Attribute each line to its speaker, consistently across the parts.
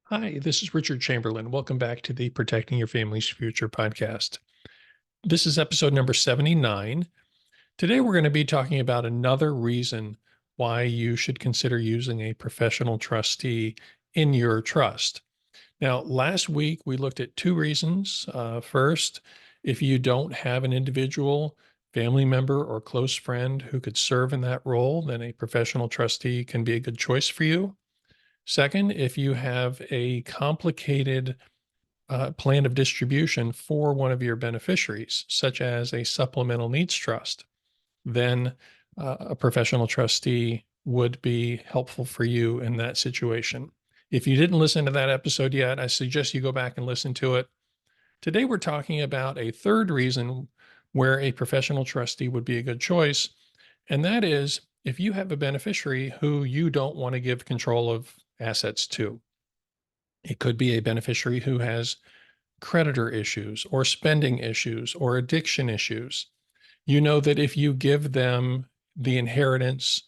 Speaker 1: Hi, this is Richard Chamberlain. Welcome back to the Protecting Your Family's Future podcast. This is episode number 79. Today, we're going to be talking about another reason why you should consider using a professional trustee in your trust. Now, last week, we looked at two reasons. First, if you don't have an individual family member or close friend who could serve in that role, then a professional trustee can be a good choice for you. Second, if you have a complicated plan of distribution for one of your beneficiaries, such as a supplemental needs trust, then a professional trustee would be helpful for you in that situation. If you didn't listen to that episode yet, I suggest you go back and listen to it. Today, we're talking about a third reason where a professional trustee would be a good choice, and that is if you have a beneficiary who you don't want to give control of assets to. It could be a beneficiary who has creditor issues or spending issues or addiction issues. You know that if you give them the inheritance,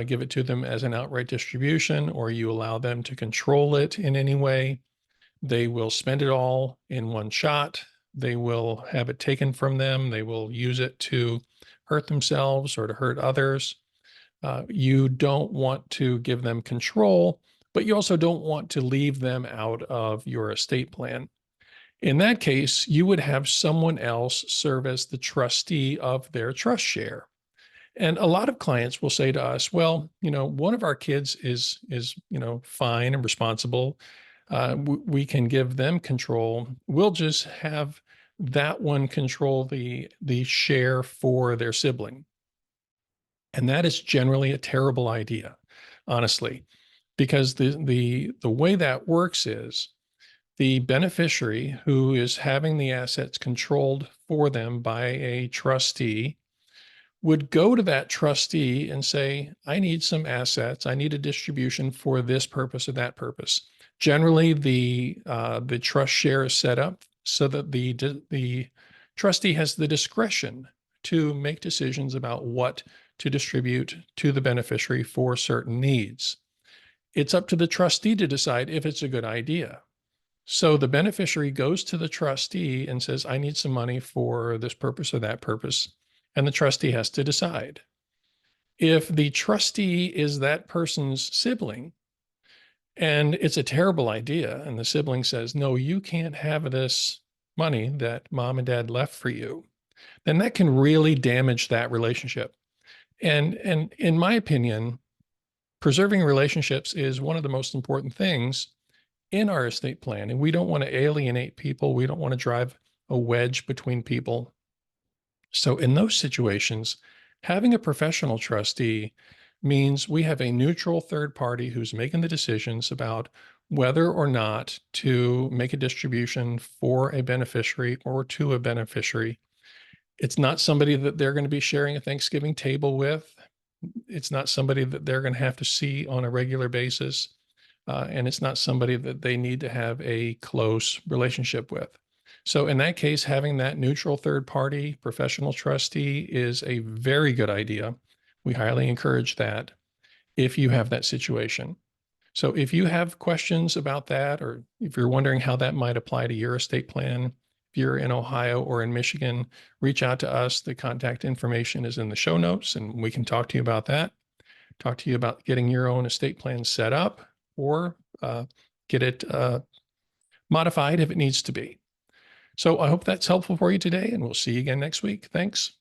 Speaker 1: give it to them as an outright distribution, or you allow them to control it in any way, they will spend it all in one shot. They will have it taken from them. They will use it to hurt themselves or to hurt others. You don't want to give them control, but you also don't want to leave them out of your estate plan. In that case, you would have someone else serve as the trustee of their trust share. And a lot of clients will say to us, well, one of our kids is fine and responsible. We can give them control. We'll just have that one control the share for their sibling. And that is generally a terrible idea, honestly, because the way that works is the beneficiary who is having the assets controlled for them by a trustee would go to that trustee and say, I need some assets. I need a distribution for this purpose or that purpose. Generally, the trust share is set up so that the trustee has the discretion to make decisions about what to distribute to the beneficiary for certain needs. It's up to the trustee to decide if it's a good idea. So the beneficiary goes to the trustee and says, I need some money for this purpose or that purpose. And the trustee has to decide. If the trustee is that person's sibling and it's a terrible idea, and the sibling says, no, you can't have this money that mom and dad left for you, then that can really damage that relationship. And in my opinion, preserving relationships is one of the most important things in our estate plan. And we don't want to alienate people. We don't want to drive a wedge between people. So in those situations, having a professional trustee means we have a neutral third party who's making the decisions about whether or not to make a distribution for a beneficiary or to a beneficiary. It's not somebody that they're going to be sharing a Thanksgiving table with. It's not somebody that they're going to have to see on a regular basis. And it's not somebody that they need to have a close relationship with. So in that case, having that neutral third party professional trustee is a very good idea. We highly encourage that if you have that situation. So if you have questions about that, or if you're wondering how that might apply to your estate plan, if you're in Ohio or in Michigan, reach out to us. The contact information is in the show notes, and we can talk to you about that. Talk to you about getting your own estate plan set up, or get it modified if it needs to be. So I hope that's helpful for you today, and we'll see you again next week. Thanks.